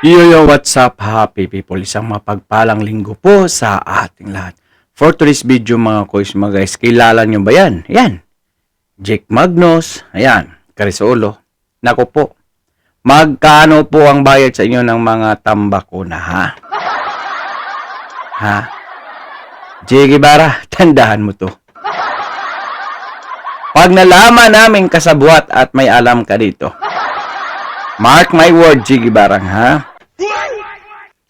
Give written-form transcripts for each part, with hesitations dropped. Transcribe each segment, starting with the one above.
Yo, what's up, happy people? Isang mapagpalang linggo po sa ating lahat. For today's video mga kois mga guys, kilala nyo ba yan? Yan, Jake Magnos, ayan, Carisolo. Nako po, magkano po ang bayad sa inyo ng mga tambako na ha? Ha? Jake Ibarra, tandaan mo to. Pag nalaman namin kasabuat at may alam ka dito, mark my word, Jake Ibarra, ha?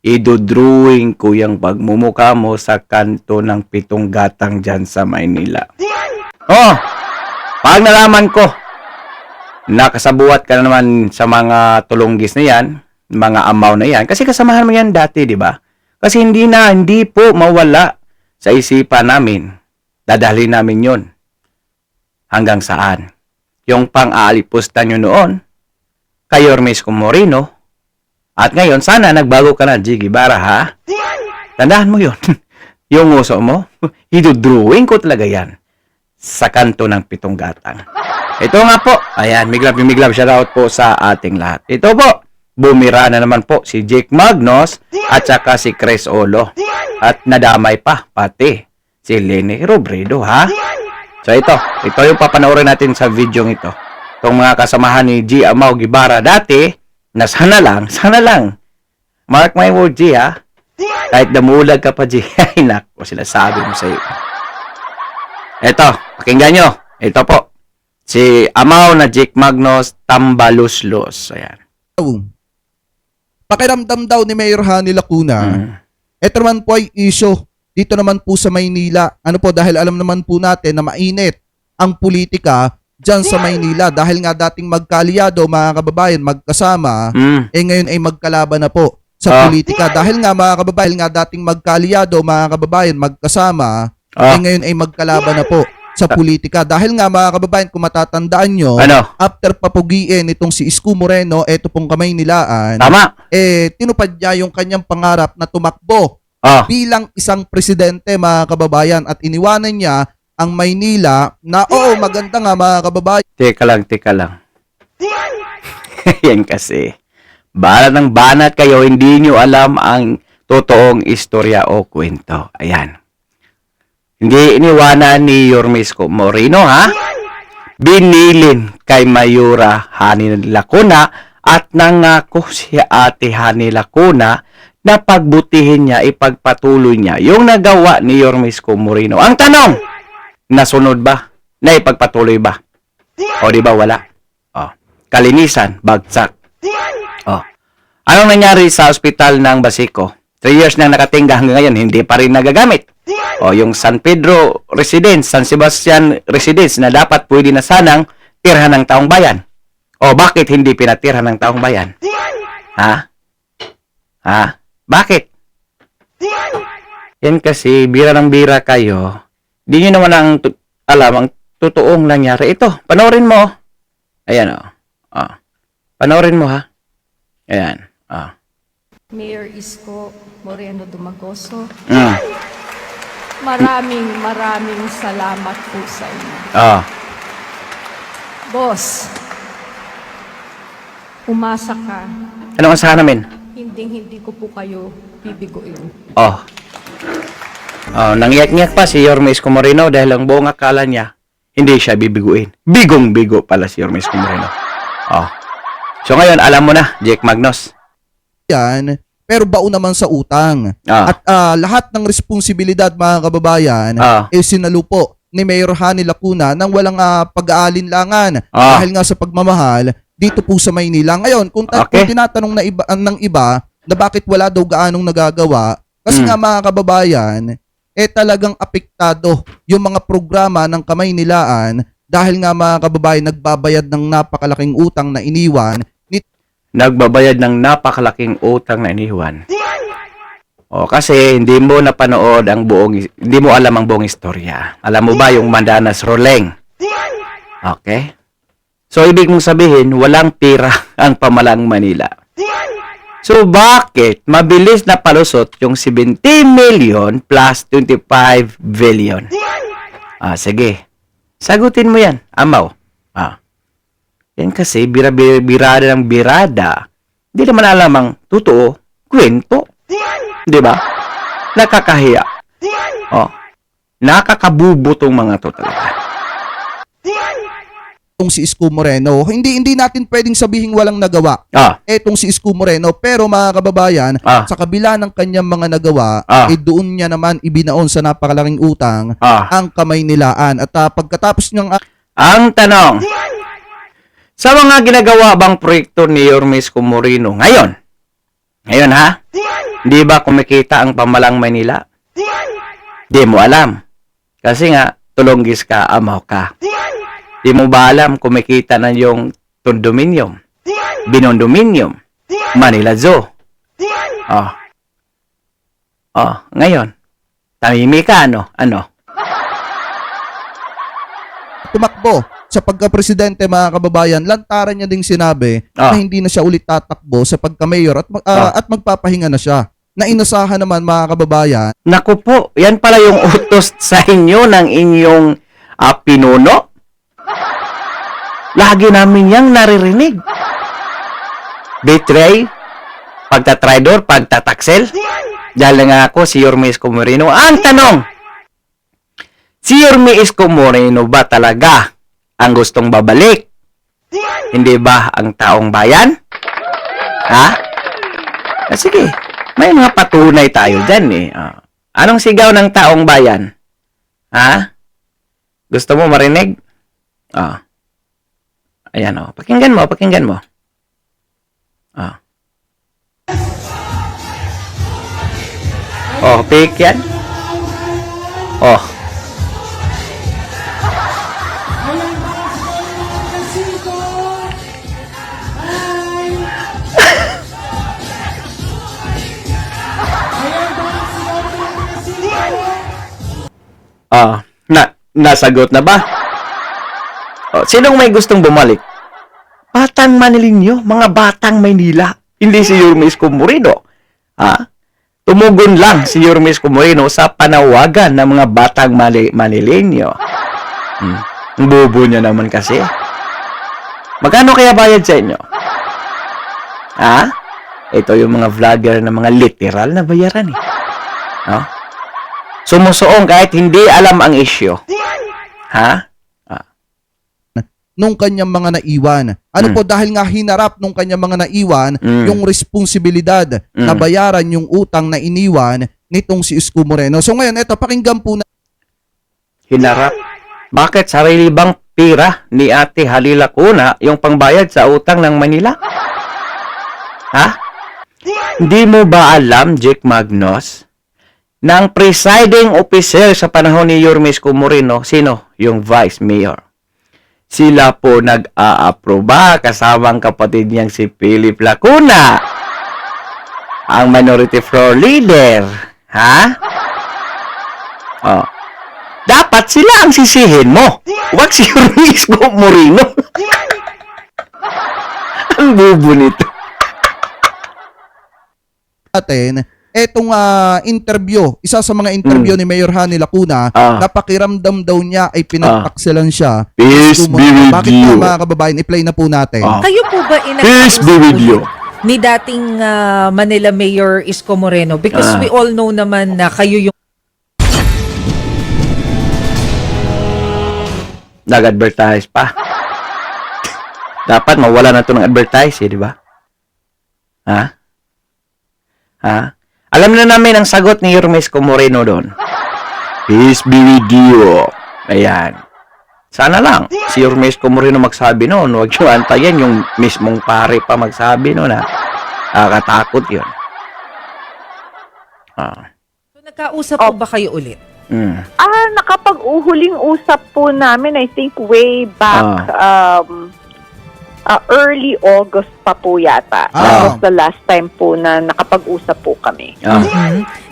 Idodrawing ko yung pagmumukha mo sa kanto ng pitong gatang dyan sa Maynila. Oh, pag nalaman ko, nakasabuat ka na naman sa mga tulunggis na yan, mga amaw na yan, kasi kasamahan mo yan dati, di ba? Kasi hindi po mawala sa isipan namin. Dadalhin namin yon. Hanggang saan? Yung pang-aalipusta nyo noon, kay Yormes Moreno, at ngayon, sana nagbago ka na, Jiggy Ibarra, ha? Tandaan mo yun. Yung uso mo, idodrawing ko talaga yan sa kanto ng pitong gatang. Ito nga po, ayan, miglab shoutout po sa ating lahat. Ito po, bumira na naman po si Jake Magnos at saka si Chris Olo. At nadamay pa, pati si Lene Robredo, ha? So ito yung papanoorin natin sa video ito. Itong mga kasamahan ni G. Amao Ibarra dati, na sana lang, mark my word, G, ha? Kahit damulag ka pa, G, ay nako, sila sabi mo sa'yo. Eto, pakinggan nyo. Ito po, si Amao na Jake Magnos, Tambaluslos. Ayan. Pakiramdam daw ni Mayor Hani Lacuna, ito naman po ay issue dito naman po sa Maynila. Ano po, dahil alam naman po natin na mainit ang politika dyan sa Maynila dahil nga dating magkaaliado mga kababayan magkasama ngayon ay magkalaban na po sa politika dahil nga mga kababayan dating magkaaliado mga kababayan magkasama ngayon ay magkalaban na po sa politika dahil nga mga kababayan kung matatandaan nyo after papugiin itong si Isko Moreno eto pong kamay nilaan tinupad niya yung kanyang pangarap na tumakbo bilang isang presidente mga kababayan at iniwanan niya ang Maynila na maganda nga mga kababayan. Teka lang. Yan kasi. Banat ng banat kayo, hindi nyo alam ang totoong istorya o kwento. Ayan. Hindi iniwanan ni Yormes Moreno, ha? Binilin kay Mayura Hani Lacuna at nangako si Ate Hani Lacuna na pagbutihin niya, ipagpatuloy niya yung nagawa ni Yormes Moreno. Ang tanong, nasunod ba? Naipagpatuloy ba? O di ba wala? Kalinisan, bagsak. Anong nangyari sa ospital ng Basico? 3 years na nakatingga hanggang ngayon, hindi pa rin nagagamit. Yung San Pedro Residence, San Sebastian Residence na dapat pwede na sanang tirhan ng taong bayan. Bakit hindi pinatirhan ng taong bayan? Ha? Bakit? Yan kasi, bira ng bira kayo. Di nyo naman alam ang totoong nangyari. Ito, panoorin mo. Ayan, panoorin mo, ha? Ayan, Mayor Isko Moreno Dumagoso. Maraming salamat po sa inyo. Boss, umasa ka. Ano ang asahan namin? Hindi ko po kayo bibiguin. Nangiyak-ngiyak pa si Yormes Moreno dahil ang buong akala niya, hindi siya bibiguin. Bigong-bigo pala si Yormes Moreno. So ngayon, alam mo na, Jake Magnos. Yan, pero baon naman sa utang. At lahat ng responsibilidad mga kababayan sinalupo ni Mayor Hani Lacuna nang walang pag-aalinlangan dahil nga sa pagmamahal dito po sa Maynila. Ngayon, kung tinatanong ng iba na bakit wala daw gaanong nagagawa, kasi nga mga kababayan, talagang apektado yung mga programa ng kamay nilaan dahil nga mga kababayan nagbabayad ng napakalaking utang na iniwan. Nagbabayad ng napakalaking utang na iniwan. Kasi hindi mo napanood hindi mo alam ang buong istorya. Alam mo ba yung Mandanas Roleng? Okay? So, ibig mong sabihin, walang pira ang pamalang Manila. So, bakit mabilis na palusot yung 70 million plus 25 billion? Sige. Sagutin mo yan, Amaw. Yan kasi, birada ng birada Di naman alam ang totoo, kwento. Di ba? Nakakahiya. Oh. Nakakabubo tong mga to talaga. Itong si Isko Moreno, hindi natin pwedeng sabihin walang nagawa. Etong si Isko Moreno, pero mga kababayan, sa kabila ng kanyang mga nagawa, doon niya naman ibinaon sa napakalaking utang ang kamay nilaan. At pagkatapos niyang ang tanong, sa mga ginagawa bang proyekto ni Yorme Isko Moreno ngayon ha? Di ba kumikita ang Pamalang Maynila? Di mo alam. Kasi nga, tulonggis ka, amaw ka. Di mo ba alam kumikita na yung condominium, binondominium, Manila Zoo? Ngayon, tahimik ka, ano? tumakbo sa pagka-presidente, mga kababayan, lantaran niya ding sinabi na hindi na siya ulit tatakbo sa pagka-mayor at magpapahinga na siya. Na inasahan naman, mga kababayan. Naku po, yan pala yung utos sa inyo ng inyong pinuno. Lagi namin yang naririnig. Betray, pagtatraidor, pagtataksel. Dahil nga ako, si Yorme Isko Moreno. Ang tanong, si Yorme Isko Moreno ba talaga ang gustong babalik? Hindi ba ang taong bayan? Ha? Sige, may mga patunay tayo dyan eh. Anong sigaw ng taong bayan? Ha? Gusto mo marinig? Ayan pakinggan mo. Fake yan. Nasagot na ba? Sinong may gustong bumalik? Batang Manilinyo, mga batang Maynila. Hindi si Yorme Isko Moreno. Tumugon lang si Yorme Isko Moreno sa panawagan ng mga batang Manilinyo. Ang bobo niya naman kasi. Magkano kaya bayad sa inyo? Ito yung mga vlogger na mga literal na bayaran eh. Sumusuong kahit hindi alam ang issue. Nung kanyang mga naiwan. Po, dahil nga hinarap nung kanyang mga naiwan yung responsibilidad na bayaran yung utang na iniwan nitong si Isko Moreno. So ngayon, eto, pakinggan po na. Hinarap? Bakit sarili bang pira ni Ate Halila Cuna yung pangbayad sa utang ng Manila? Hindi mo ba alam, Jake Magnus, na ang presiding officer sa panahon ni Yorme Isko Moreno, sino? Yung vice mayor. Sila po nag-a-aproba kasamang kapatid niyang si Philip Lacuna, ang minority floor leader. Dapat sila ang sisihin mo. Huwag si Yorme Isko Moreno. Ang bubo nito. Etong interview, isa sa mga interview ni Mayor Hani Lacuna, napakiramdam daw niya ay pinagtaksilan siya. Peace be with Bakit you. po, mga kababayan, i-play na po natin. Kayo po ba Peace be with you. ni dating Manila Mayor Isko Moreno? Because we all know naman na kayo yung Nag-advertise pa. Dapat mawala na ito ng advertise, di ba? Alam na namin ang sagot ni Yorme Isko Moreno doon. Peace be with you. Ayan. Sana lang, si Yorme Isko Moreno magsabi noon. Huwag nyo antayin yung mismong pare pa magsabi noon. Nakakatakot yun. So, nagkausap po ba kayo ulit? Nakapag-uhuling usap po namin, I think way back early August pa po yata. That was the last time po na nakapag-usap po kami.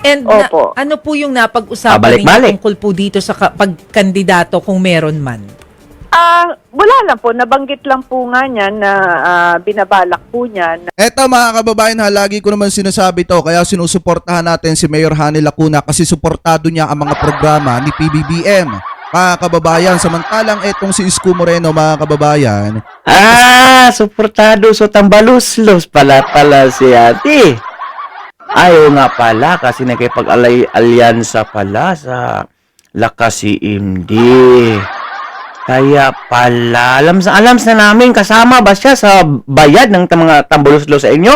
And Opo. ano po yung napag-usapan Balik-balik. ninyo tungkol po dito sa pagkandidato kung meron man? Wala lang po, nabanggit lang po nga niya na binabalak po niya na Eto, mga kababayan, lagi ko naman sinasabi to, kaya sinusuportahan natin si Mayor Hani Lacuna kasi suportado niya ang mga programa ni PBBM. mga kababayan. Samantalang etong si Isko Moreno, mga kababayan, Suportado. So, tambaluslos pala si ate. Ayaw nga pala kasi nakipag-alyansa pala sa Lakas si MD. Kaya pala, alam sa namin, kasama ba siya sa bayad ng mga tambaluslos sa inyo?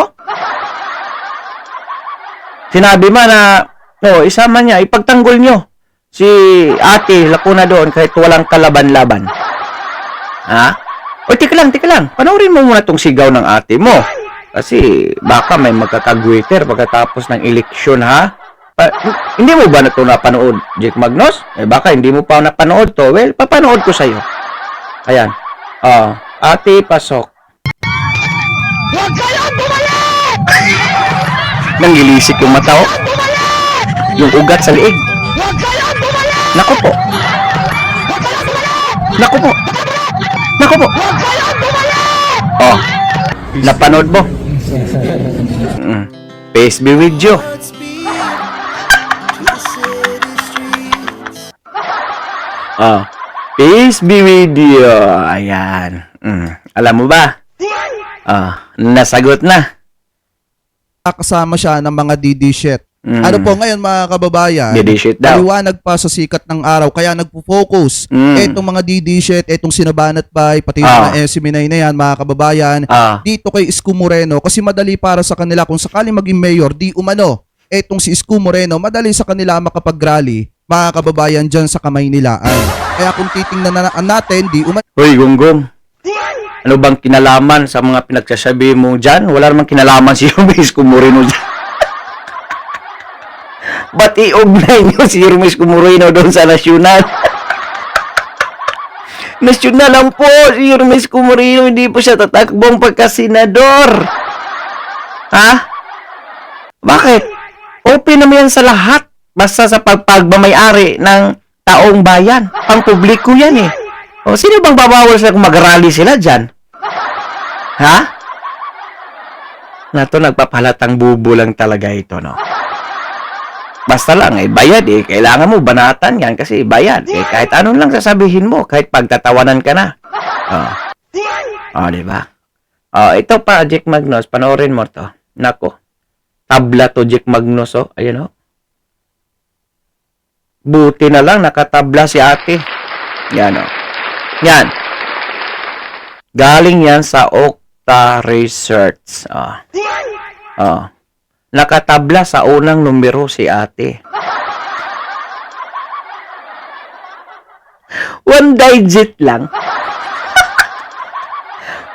Sinabi man na, isama niya, ipagtanggol nyo si ate Lacuna doon kahit walang kalaban-laban. Ha? O, tika lang. Panoorin mo muna tong sigaw ng ate mo. Kasi baka may magkakagwiter pagkatapos ng eleksyon, ha? Hindi mo ba na ito napanood, Jake Magnos? Baka hindi mo pa napanood to. Well, papanood ko sa'yo. Ayan. Ate, pasok. Huwag kayong bumalik! Nangilisik yung mata, oh. Yung ugat sa liig. Huwag kayong bumalik! Naku po. Napanood mo? Peace be with you. Peace be with you. Ayan. Alam mo ba? Nasagot na. kasama siya ng mga DD shit. Ano po ngayon mga kababayan, DD shit daw. maliwanag pa sa sikat ng araw, kaya nagpo-focus etong mga DD shit, etong sinabanat bay, pati yung mga SMNI na yan mga kababayan, dito kay Isko Moreno, kasi madali para sa kanila kung sakaling maging mayor, di umano, etong si Isko Moreno, madali sa kanila makapag-rally, mga kababayan dyan sa kamay nila. Kaya kung titingnan natin, di umano. Hoy, Gonggong. Ano bang kinalaman sa mga pinagsasabi mo dyan? Wala namang kinalaman si Isko Moreno dyan. Ba't i-ugnay nyo si Isko Moreno doon sa nasyonal? Nasyonal lang po si Isko Moreno, hindi po siya tatakbong pagka-senador. Ha? Bakit? Open naman yan sa lahat. Basta sa pagmamayari ng taong bayan. Ang publiko yan eh. O, sino bang babawal sila kung mag-rally sila dyan? Ha? Nato, nagpapalatang bubo lang talaga ito, no? Basta lang, bayad eh. Kailangan mo banatan yan kasi bayad. Kahit anong lang sasabihin mo, kahit pagtatawanan ka na. Diba? Ito pa, Jake Magnos, panoorin mo to. Nako. Tabla to, Jake Magnos, oh. Ayan, oh. Buti na lang, nakatabla si ate. Yan, oh. Yan. Galing yan sa Okta Research. Nakatabla sa unang numero si ate. 1 digit lang.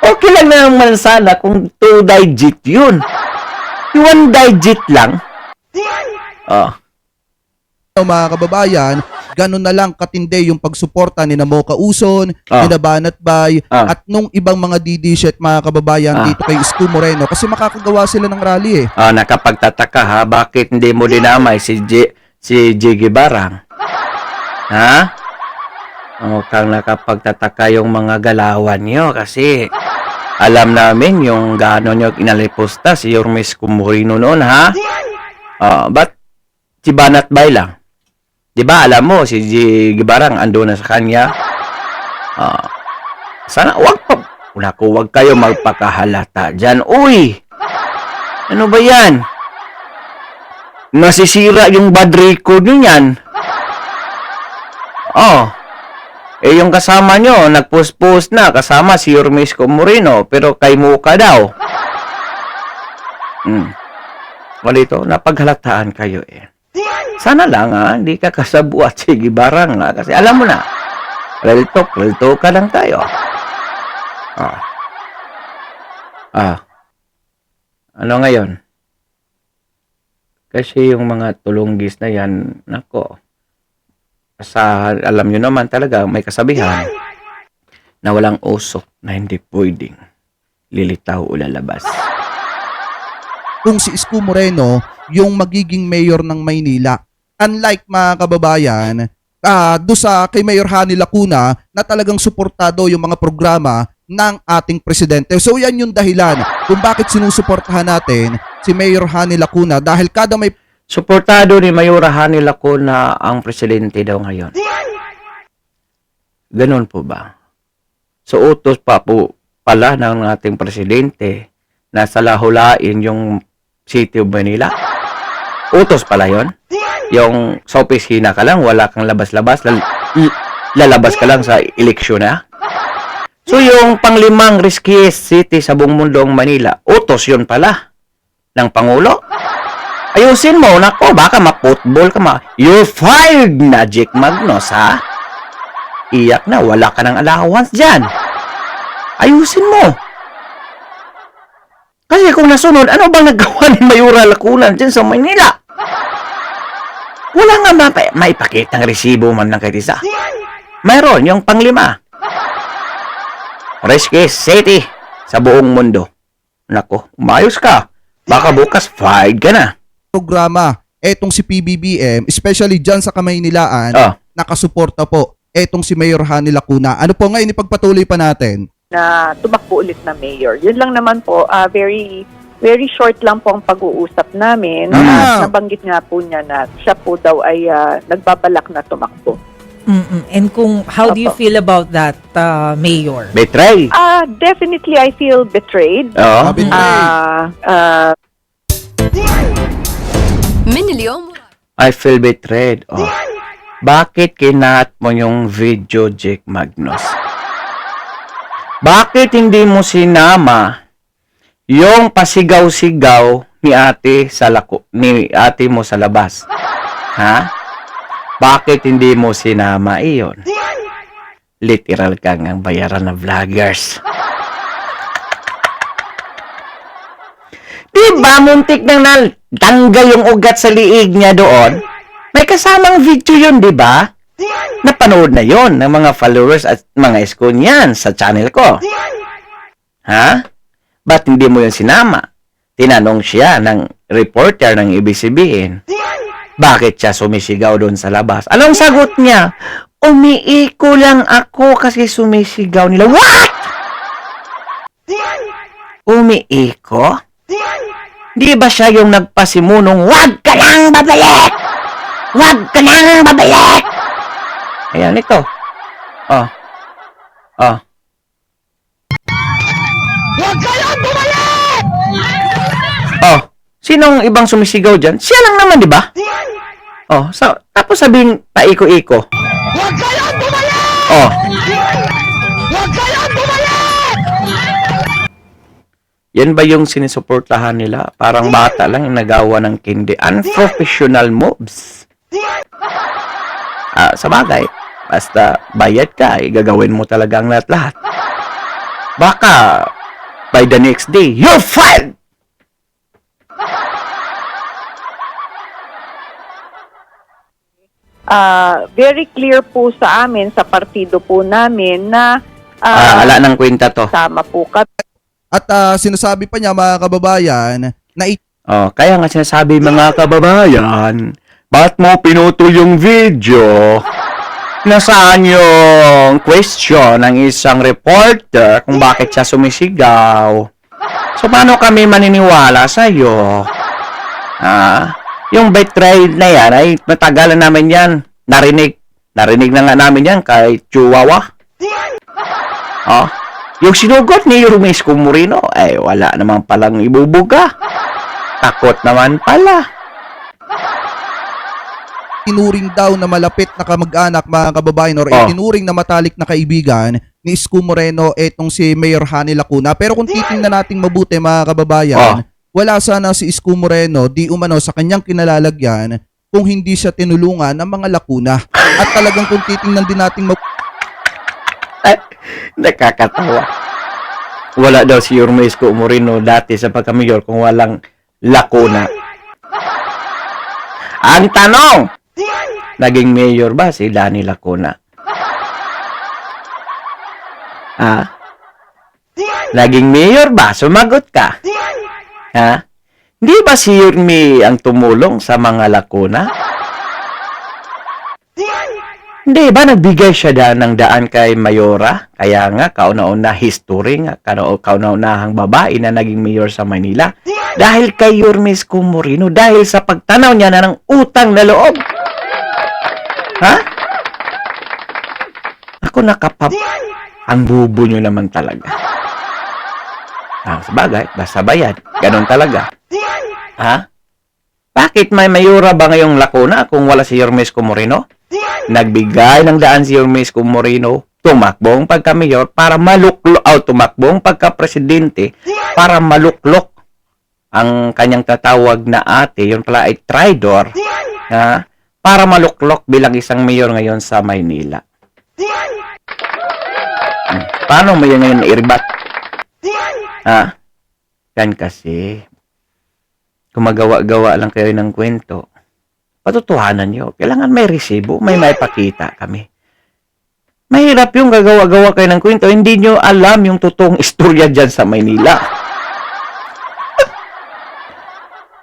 Okay lang naman sana kung 2 digit yun. 1 digit lang. Mga kababayan, ganun na lang katindi yung pagsuporta ni na Mocha Uson, ni na Banat Bay, at nung ibang mga DD shit mga kababayan dito kay Isko Moreno kasi makakagawa sila ng rally eh. Nakapagtataka ha, bakit hindi mo dinamay si Jiggy Barang? Ha? Mukhang nakapagtataka yung mga galawan nyo kasi alam namin yung gaano nyo inalipusta si Isko Moreno noon, ha? Ba't si Banat Bay lang? Diba, alam mo, si Jiggy Barang ando na sa kanya. Sana, wag kayo magpakahalata dyan. Uy! Ano ba yan? Nasisira yung bad record nyo yan. Yung kasama nyo, nagpost-post na, kasama si Isko Moreno, pero kay Mocha daw. Walito, napaghalataan kayo eh. Sana lang hindi ka kasabuat si Gibarang kasi alam mo na, real talk ka lang tayo. Ano ngayon? Kasi yung mga tulunggis na yan, nako, alam nyo naman talaga, may kasabihan na walang usok na hindi pwedeng lilitaw o lalabas. Kung si Isko Moreno yung magiging mayor ng Maynila, unlike mga kababayan, do sa kay Mayor Hani Lacuna na talagang suportado yung mga programa ng ating presidente. So yan yung dahilan kung bakit sinusuportahan natin si Mayor Hani Lacuna dahil kada may suportado ni Mayor Hani Lacuna ang presidente daw ngayon. Ganon po ba? So, utos pa po pala ng ating presidente na salahulain yung City of Manila. Utos pala yon. Yung sa opisina ka lang, wala kang labas-labas, lalabas ka lang sa eleksyon na. So, yung panglimang riskiest city sa buong mundo ang Manila, utos yun pala ng Pangulo. Ayusin mo, nako, baka ma-football ka You're fired na, Jake Magnos, ha? Iyak na, wala ka ng allowance dyan. Ayusin mo. Kasi kung nasunod, ano bang nagawa ni Mayura Lacuna dyan sa Manila? Wala nga maipakita ng resibo man ng kahit isa. Mayroon, yung panglima. Riskiest city sa buong mundo. Nako, umayos ka. Baka bukas fired ka na. Programa, etong si PBBM, especially dyan sa Kamaynilaan, Oh. nakasuporta po etong si Mayor Hani Lacuna. Ano po ngayon, ipagpatuloy pa natin? Na tumakbo ulit na mayor. Yun lang naman po, very very short lang po ang pag-uusap namin. Nabanggit nga po niya na siya po daw ay nagbabalak na tumakbo. And how do you Opo. feel about that, Mayor? Betray. Definitely, I feel betrayed. Oh. Sabi I feel betrayed. Oh. Bakit kinat mo yung video, Jake Magnos? Bakit hindi mo sinama yung pasigaw-sigaw ni ate ni ate mo sa labas? Ha? Bakit hindi mo sinama iyon? Literal kang ang bayaran ng vloggers. Diba, muntik nang natanggal yung ugat sa liig niya doon? May kasamang video yun, diba? Napanood na yon ng mga followers at mga isko niyan sa channel ko. Ha? Ba't hindi mo yun sinama? Tinanong siya ng reporter ng ABS-CBN. Bakit siya sumisigaw doon sa labas? Anong sagot niya? Umiiko lang ako kasi sumisigaw nila. What? Umiiko? Di ba siya yung nagpasimunong, wag ka nang babalik! Wag ka nang babalik! Ayan, ito. Oh. Oh. Wag ka nang babalik! Oh. Sinong ibang sumisigaw dyan? Siya lang naman, di ba? Oh. Tapos sabihin, paiko-iko. Wag ka nang babalik! Oh. Wag ka nang babalik! Yan ba yung sinusuportahan nila? Parang bata lang yung nagawa ng kindi. Unprofessional moves. Sa bagay, basta bayad ka, gagawin mo talaga ang lahat-lahat. Baka, by the next day, you're fired! Very clear po sa amin, sa partido po namin na Ala ng kwenta to. sama po kami. At sinasabi pa niya, mga kababayan, na Oh, kaya nga sinasabi mga kababayan, ba't mo pinutol yung video? Nasaan yung question ng isang reporter kung bakit siya sumisigaw? So, paano kami maniniwala sa'yo? Yung betray na yan, ay matagalan namin yan. Narinig na nga namin yan kay Chihuahua. Oh, yung sinugot ni Rumis Kumurino, ay wala naman palang ibubuga. Takot naman pala. tinuring daw na malapit na kamag-anak, mga kababayan, or itinuring na matalik na kaibigan ni Isko Moreno etong si Mayor Hani Lacuna. Pero kung titingnan nating mabuti, mga kababayan, wala sana si Isko Moreno di umano sa kanyang kinalalagyan kung hindi siya tinulungan ng mga Lacuna. At talagang kung titingnan din nating Nakakatawa. Wala daw si Isko Moreno dati sa pagka-mayor kung walang Lacuna. Ang tanong, naging mayor ba si Danny Lacuna? Naging mayor ba? Sumagot ka. Ha? Hindi ba si Yorme ang tumulong sa mga Lacuna? Hindi ba nagbigay siya ng daan kay Mayora? Kaya nga, kauna-una history nga, kauna-unahang babae na naging mayor sa Manila. Dahil kay Yorme Isko Moreno, dahil sa pagtanaw niya na ng utang na loob. Ha? Ako ang bubo nyo naman talaga. Sabagay, basta bayad. Ganon talaga. Ha? Bakit may mayura ba ngayong Lacuna kung wala si Yorme Isko Moreno? Nagbigay ng daan si Yorme Isko Moreno, tumakbong pagka-mayor para tumakbong pagka-presidente para maluklok ang kanyang tatawag na ate, yun pala ay traitor, ha? Para maluklok bilang isang mayor ngayon sa Maynila. Paano mo yan ngayon nairibat? Ha? Yan kasi, gumagawa-gawa lang kayo ng kwento. Patutuhanan nyo. Kailangan may resibo, may maipakita kami. Mahirap yung gagawa-gawa kayo ng kwento. Hindi nyo alam yung totoong istorya dyan sa Maynila.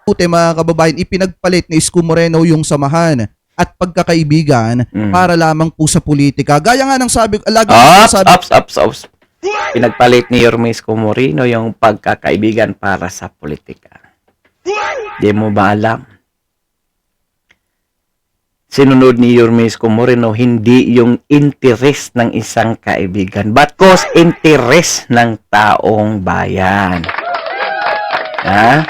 Puti mga kababayan, ipinagpalit ni Isko Moreno yung samahan at pagkakaibigan para lamang po sa politika. Gaya nga ng sabi, Ops. Pinagpalit ni Yorme Isko Moreno yung pagkakaibigan para sa politika. Di mo ba alam? Sinunod ni Yorme Isko Moreno hindi yung interest ng isang kaibigan, but cause interest ng taong bayan. Ha?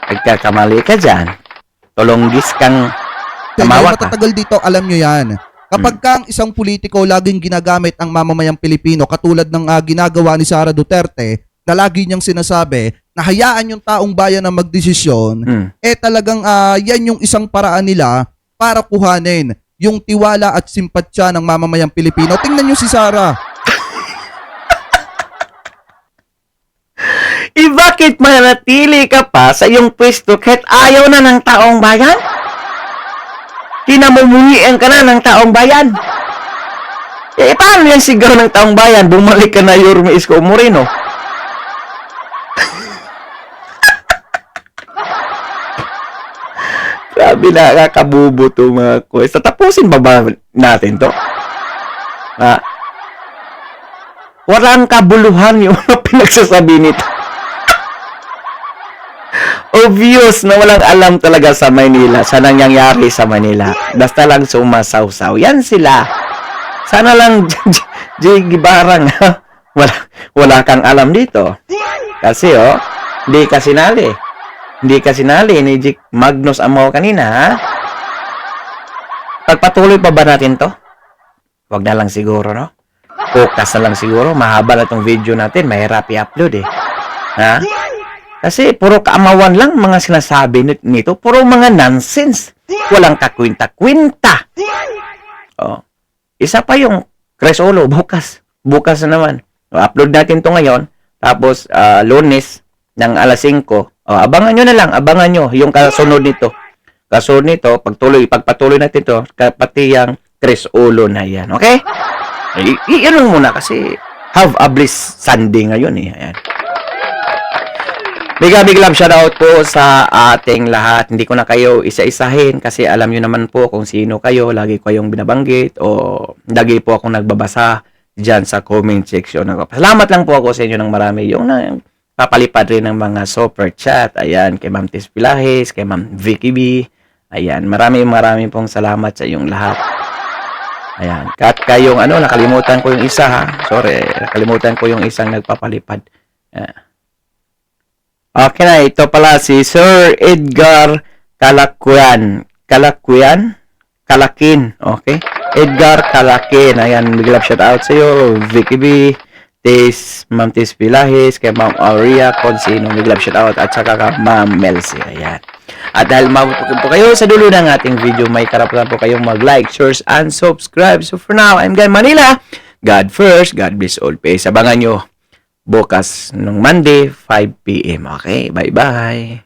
Nagkakamali ka dyan. Tulonggis kang tamawa ka. Matatagal dito, alam nyo yan. Kapag kang isang politiko laging ginagamit ang mamamayang Pilipino, katulad ng ginagawa ni Sara Duterte, na lagi niyang sinasabi na hayaan yung taong bayan na magdesisyon, talagang yan yung isang paraan nila para kuhanin yung tiwala at simpatsya ng mamamayang Pilipino. Tingnan nyo si Sara. Bakit manatili ka pa sa iyong pwesto kahit ayaw na ng taong bayan? Kinamumuhian ka na ng taong bayan. Paano yan sigaw ng taong bayan? Bumalik ka na Yorme Isko Moreno. Sabi na, kakabubo to mga quest. Tapusin ba natin to? Walang kabuluhan yung pinagsasabi nito. Obvious na walang alam talaga sa Maynila sa nangyayari sa Manila. Basta lang sumasawsaw. Yan sila. Sana lang Jay Gibarang wala kang alam dito. Kasi hindi ka sinali. Hindi ka sinali ni Jig Magnus Amao kanina, ha? Pagpatuloy pa ba natin to? Wag na lang siguro, no? Focus na lang siguro. Mahaba na tong video natin. Mahirap i-upload eh. Ha? Kasi puro kaamawan lang mga sinasabi nito. Puro mga nonsense. Walang kakwinta-kwinta. Isa pa yung Cresolo bukas. Bukas na naman. Upload natin to ngayon. Tapos Lunes ng alas 5. Abangan nyo na lang. Abangan nyo yung kasunod nito. Kasunod nito, pagpatuloy natin to, pati yung Cresolo na yan. Okay? Iyan lang muna kasi have a bliss Sunday ngayon eh. Ayan. Big love shoutout po sa ating lahat. Hindi ko na kayo isa-isahin kasi alam nyo naman po kung sino kayo. Lagi ko kayong binabanggit o lagi po akong nagbabasa dyan sa comment section. Salamat lang po ako sa inyo ng marami. Yung papalipad rin ng mga super chat. Ayan, kay Ma'am Tis Pilahes, kay Ma'am Vicky B. Ayan, marami pong salamat sa inyong lahat. Ayan, kat kayong nakalimutan ko yung isa ha. Sorry, nakalimutan ko yung isang nagpapalipad. Okay na, ito pala si Sir Edgar Kalakin. Okay? Edgar Kalakin. Ayan, big love shout out sa iyo. Vicky B, Ma'am Tis Pilahes, kay Ma'am Aurea Consino, big love shout out, at saka ka Ma'am Melcy. Ayan. At dahil mabuti po kayo sa dulo ng ating video, may karapatan po kayong mag-like, share, and subscribe. So for now, I'm Guy Manila. God first, God bless all. Peace. Abangan nyo bukas ng Monday, 5 p.m. Okay, bye-bye.